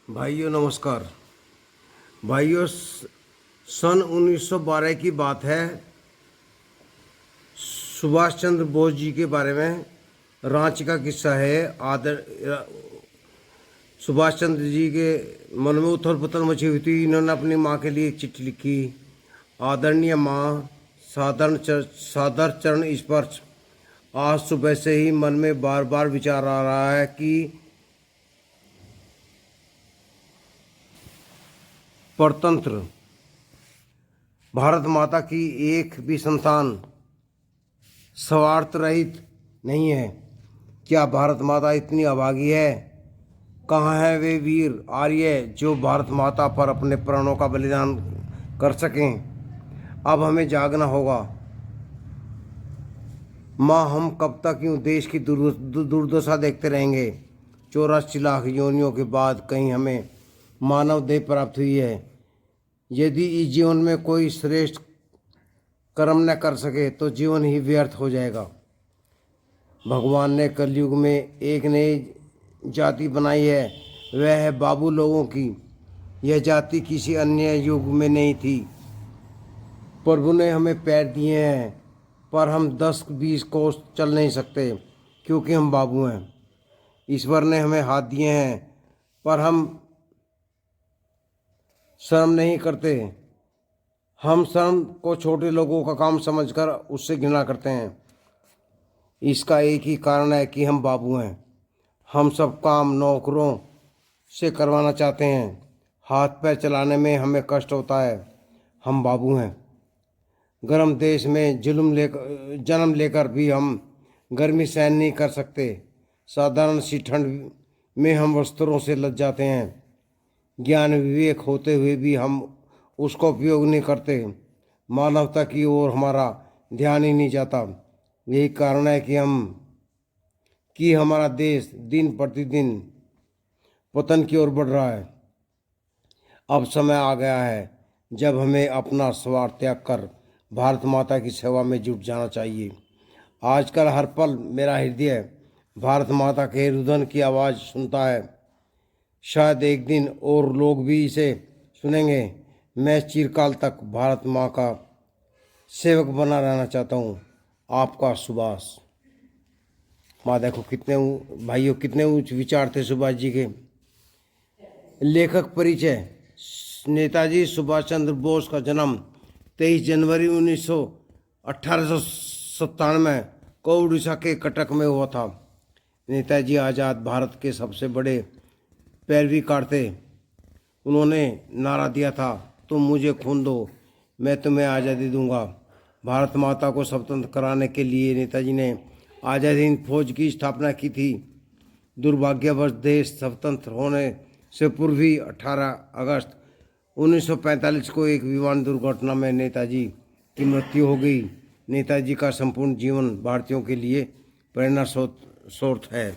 भाइयों नमस्कार। भाइयों, सन 1912 की बात है। सुभाष चंद्र बोस जी के बारे में रांची का किस्सा है। आदर सुभाष चंद्र जी के मन में उथल पुथल मची हुई थी। इन्होंने अपनी माँ के लिए एक चिट्ठी लिखी। आदरणीय माँ, सादर चरण स्पर्श। आज सुबह से ही मन में बार बार विचार आ रहा है कि परतंत्र भारत माता की एक भी संतान स्वार्थ रहित नहीं है। क्या भारत माता इतनी अभागी है? कहाँ है वे वीर आर्य जो भारत माता पर अपने प्राणों का बलिदान कर सकें? अब हमें जागना होगा। माँ, हम कब तक यूँ देश की दुर्दशा देखते रहेंगे? 84 लाख योनियों के बाद कहीं हमें मानव देह प्राप्त हुई है। यदि इस जीवन में कोई श्रेष्ठ कर्म न कर सके तो जीवन ही व्यर्थ हो जाएगा। भगवान ने कलयुग में एक नई जाति बनाई है, वह है बाबू लोगों की। यह जाति किसी अन्य युग में नहीं थी। प्रभु ने हमें पैर दिए हैं, पर हम 10-20 कोस चल नहीं सकते क्योंकि हम बाबू हैं। ईश्वर ने हमें हाथ दिए हैं, पर हम शर्म नहीं करते। हम शर्म को छोटे लोगों का काम समझकर उससे घृणा करते हैं। इसका एक ही कारण है कि हम बाबू हैं। हम सब काम नौकरों से करवाना चाहते हैं। हाथ पैर चलाने में हमें कष्ट होता है। हम बाबू हैं। गर्म देश में जन्म लेकर भी हम गर्मी सहन नहीं कर सकते। साधारण सी ठंड में हम वस्त्रों से लद जाते हैं। ज्ञान विवेक होते हुए भी हम उसका उपयोग नहीं करते। मानवता की ओर हमारा ध्यान ही नहीं जाता। यही कारण है कि हमारा देश दिन प्रतिदिन पतन की ओर बढ़ रहा है। अब समय आ गया है जब हमें अपना स्वार्थ त्याग कर भारत माता की सेवा में जुट जाना चाहिए। आजकल हर पल मेरा हृदय भारत माता के रुदन की आवाज़ सुनता है। शायद एक दिन और लोग भी इसे सुनेंगे। मैं चिरकाल तक भारत माँ का सेवक बना रहना चाहता हूँ। आपका सुभाष। माँ देखो भाइयों कितने ऊंच विचार थे सुभाष जी के। लेखक परिचय। नेताजी सुभाष चंद्र बोस का जन्म 23 जनवरी 1897 को उड़ीसा के कटक में हुआ था। नेताजी आज़ाद भारत के सबसे बड़े पैरवीकार थे। उन्होंने नारा दिया था, तुम मुझे खून दो, मैं तुम्हें आज़ादी दूंगा। भारत माता को स्वतंत्र कराने के लिए नेताजी ने आज़ाद हिंद फौज की स्थापना की थी। दुर्भाग्यवश देश स्वतंत्र होने से पूर्व ही 18 अगस्त 1945 को एक विमान दुर्घटना में नेताजी की मृत्यु हो गई। नेताजी का संपूर्ण जीवन भारतीयों के लिए प्रेरणा स्रोत है।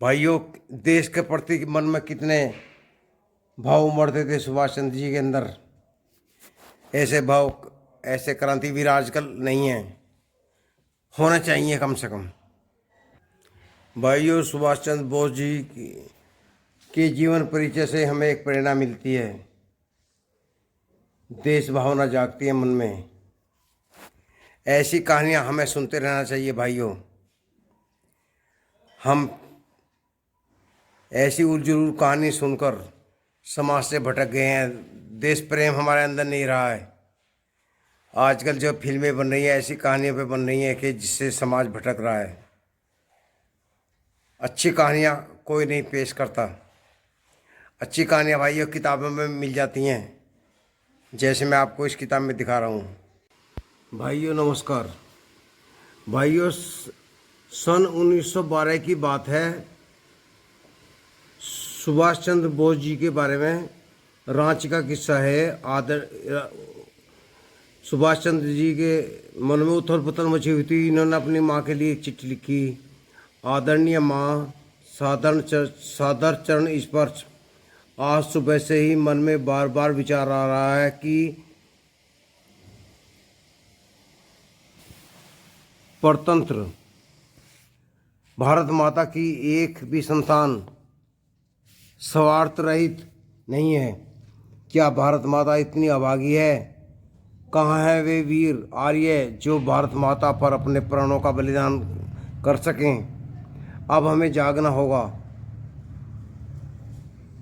भाइयों, देश के प्रति मन में कितने भाव उमड़ते थे सुभाष चंद्र जी के अंदर। ऐसे भाव, ऐसे क्रांतिवीर आजकल नहीं हैं, होना चाहिए कम से कम। भाइयों, सुभाष चंद्र बोस जी के जीवन परिचय से हमें एक प्रेरणा मिलती है। देश भावना जागती है मन में। ऐसी कहानियाँ हमें सुनते रहना चाहिए भाइयों। हम ऐसी उलझुल कहानी सुनकर समाज से भटक गए हैं। देश प्रेम हमारे अंदर नहीं रहा है। आजकल जो फिल्में बन रही हैं ऐसी कहानियों पे बन रही हैं कि जिससे समाज भटक रहा है। अच्छी कहानियाँ कोई नहीं पेश करता। अच्छी कहानियाँ भाइयों किताबों में मिल जाती हैं, जैसे मैं आपको इस किताब में दिखा रहा हूँ। भाइयों नमस्कार। भाइयों, सन 1912 की बात है। सुभाष चंद्र बोस जी के बारे में रांची का किस्सा है। सुभाष चंद्र जी के मन में उथल पुथल मची हुई थी। इन्होंने अपनी माँ के लिए एक चिट्ठी लिखी। आदरणीय माँ, सादर चरण स्पर्श। आज सुबह से ही मन में बार बार विचार आ रहा है कि परतंत्र भारत माता की एक भी संतान स्वार्थ रहित नहीं है। क्या भारत माता इतनी अभागी है? कहाँ है वे वीर आर्य जो भारत माता पर अपने प्राणों का बलिदान कर सकें? अब हमें जागना होगा।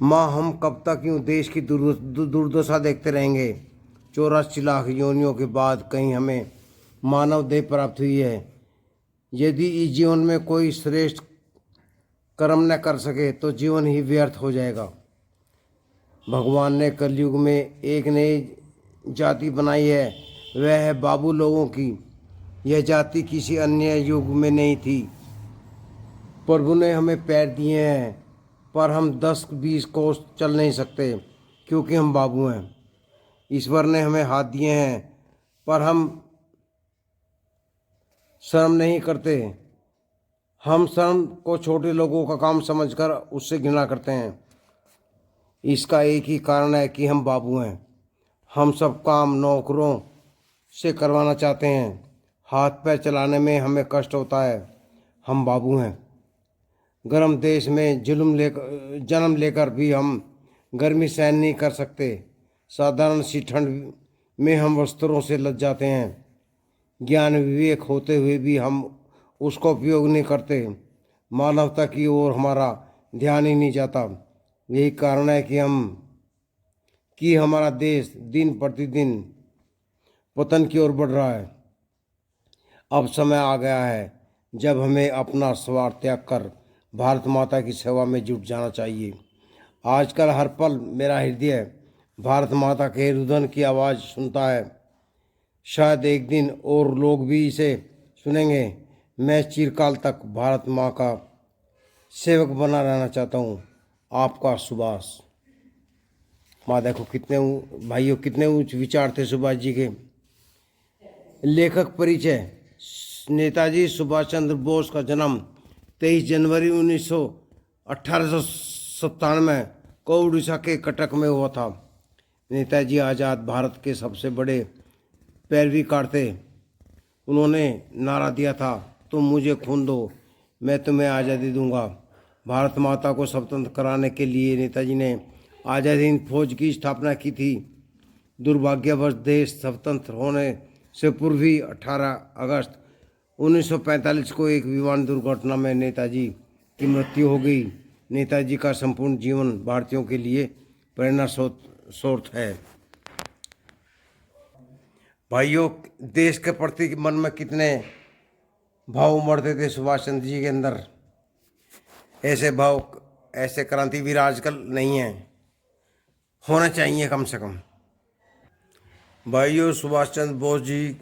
माँ, हम कब तक यूँ देश की दुर्दशा देखते रहेंगे? 84 लाख योनियों के बाद कहीं हमें मानव देह प्राप्त हुई है। यदि इस जीवन में कोई श्रेष्ठ कर्म न कर सके तो जीवन ही व्यर्थ हो जाएगा। भगवान ने कलयुग में एक नई जाति बनाई है, वह है बाबू लोगों की। यह जाति किसी अन्य युग में नहीं थी। प्रभु ने हमें पैर दिए हैं, पर हम 10-20 कोस चल नहीं सकते क्योंकि हम बाबू हैं। ईश्वर ने हमें हाथ दिए हैं, पर हम शर्म नहीं करते। हम शर्म को छोटे लोगों का काम समझकर उससे घृणा करते हैं। इसका एक ही कारण है कि हम बाबू हैं। हम सब काम नौकरों से करवाना चाहते हैं। हाथ पैर चलाने में हमें कष्ट होता है। हम बाबू हैं। गर्म देश में जन्म लेकर भी हम गर्मी सहन नहीं कर सकते। साधारण सी ठंड में हम वस्त्रों से लद जाते हैं। ज्ञान विवेक होते हुए भी हम उसका उपयोग नहीं करते। मानवता की ओर हमारा ध्यान ही नहीं जाता। यही कारण है कि हमारा देश दिन प्रतिदिन पतन की ओर बढ़ रहा है। अब समय आ गया है जब हमें अपना स्वार्थ त्याग कर भारत माता की सेवा में जुट जाना चाहिए। आजकल हर पल मेरा हृदय भारत माता के रुदन की आवाज़ सुनता है। शायद एक दिन और लोग भी इसे सुनेंगे। मैं चिरकाल तक भारत माँ का सेवक बना रहना चाहता हूँ। आपका सुभाष। माँ देखो भाइयों कितने ऊंच विचार थे सुभाष जी के। लेखक परिचय। नेताजी सुभाष चंद्र बोस का जन्म 23 जनवरी 1897 को उड़ीसा के कटक में हुआ था। नेताजी आज़ाद भारत के सबसे बड़े पैरवीकार थे। उन्होंने नारा दिया था, तुम मुझे खून दो, मैं तुम्हें आज़ादी दूंगा। भारत माता को स्वतंत्र कराने के लिए नेताजी ने आज़ाद हिंद फौज की स्थापना की थी। दुर्भाग्यवश देश स्वतंत्र होने से पूर्व ही 18 अगस्त 1945 को एक विमान दुर्घटना में नेताजी की मृत्यु हो गई। नेताजी का संपूर्ण जीवन भारतीयों के लिए प्रेरणा स्रोत है। भाइयों, देश के प्रति मन में कितने भाव उमड़ते थे सुभाष चंद्र जी के अंदर। ऐसे भाव, ऐसे क्रांतिवीर आजकल नहीं हैं, होना चाहिए कम से कम। भाइयों, सुभाष चंद्र बोस जी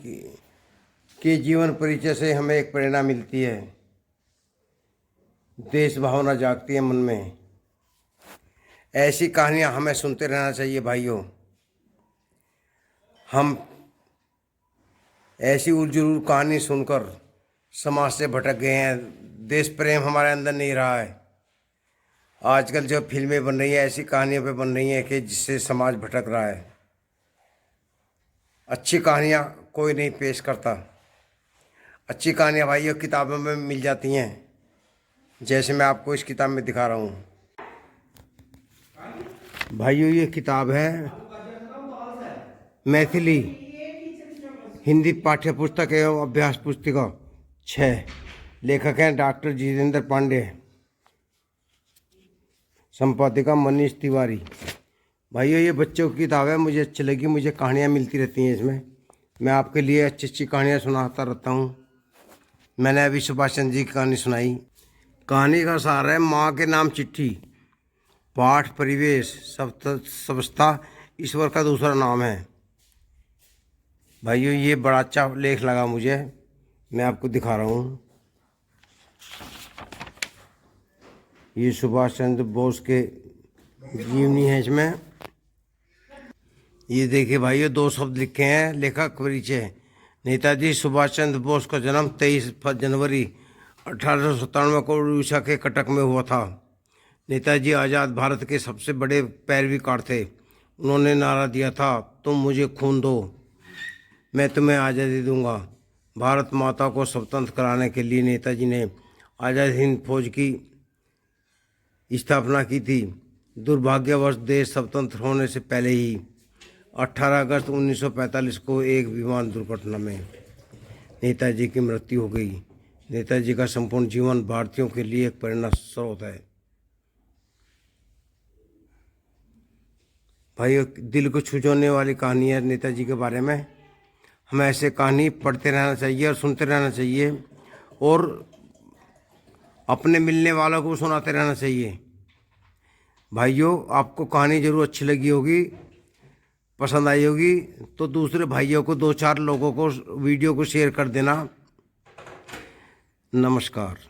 के जीवन परिचय से हमें एक प्रेरणा मिलती है। देश भावना जागती है मन में। ऐसी कहानियां हमें सुनते रहना चाहिए भाइयों। हम ऐसी उलझुल कहानी सुनकर समाज से भटक गए हैं। देश प्रेम हमारे अंदर नहीं रहा है। आजकल जो फिल्में बन रही हैं ऐसी कहानियों पे बन रही हैं कि जिससे समाज भटक रहा है। अच्छी कहानियाँ कोई नहीं पेश करता। अच्छी कहानियाँ भाइयों किताबों में मिल जाती हैं, जैसे मैं आपको इस किताब में दिखा रहा हूँ। भाइयों, ये किताब है मैथिली हिंदी पाठ्य पुस्तक एवं अभ्यास पुस्तिका 6। लेखक हैं डॉक्टर जितेंद्र पांडे, संपादिका मनीष तिवारी। भाइयों, ये बच्चों की किताब है, मुझे अच्छी लगी। मुझे कहानियाँ मिलती रहती हैं इसमें। मैं आपके लिए अच्छी अच्छी कहानियाँ सुनाता रहता हूँ। मैंने अभी सुभाष चंद्र जी की कहानी सुनाई। कहानी का सार है माँ के नाम चिट्ठी। पाठ परिवेश सबस्ता ईश्वर का दूसरा नाम है। भाइयों, ये बड़ा अच्छा लेख लगा मुझे, मैं आपको दिखा रहा हूँ। ये सुभाष चंद्र बोस के जीवनी है। इसमें ये देखिए भाइयों, 2 शब्द लिखे हैं। लेखक परिचय। नेताजी सुभाष चंद्र बोस का जन्म 23 जनवरी 1897 को उड़ीसा के कटक में हुआ था। नेताजी आज़ाद भारत के सबसे बड़े पैरवीकार थे। उन्होंने नारा दिया था, तुम मुझे खून दो, मैं तुम्हें आज़ादी दूंगा। भारत माता को स्वतंत्र कराने के लिए नेताजी ने आज़ाद हिंद फौज की स्थापना की थी। दुर्भाग्यवश देश स्वतंत्र होने से पहले ही 18 अगस्त 1945 को एक विमान दुर्घटना में नेताजी की मृत्यु हो गई। नेताजी का संपूर्ण जीवन भारतीयों के लिए एक प्रेरणा स्रोत है। भाई, दिल को छू जाने वाली कहानी है नेताजी के बारे में। हमें ऐसे कहानी पढ़ते रहना चाहिए और सुनते रहना चाहिए और अपने मिलने वालों को सुनाते रहना चाहिए। भाइयों, आपको कहानी जरूर अच्छी लगी होगी, पसंद आई होगी, तो दूसरे भाइयों को 2-4 लोगों को वीडियो को शेयर कर देना। नमस्कार।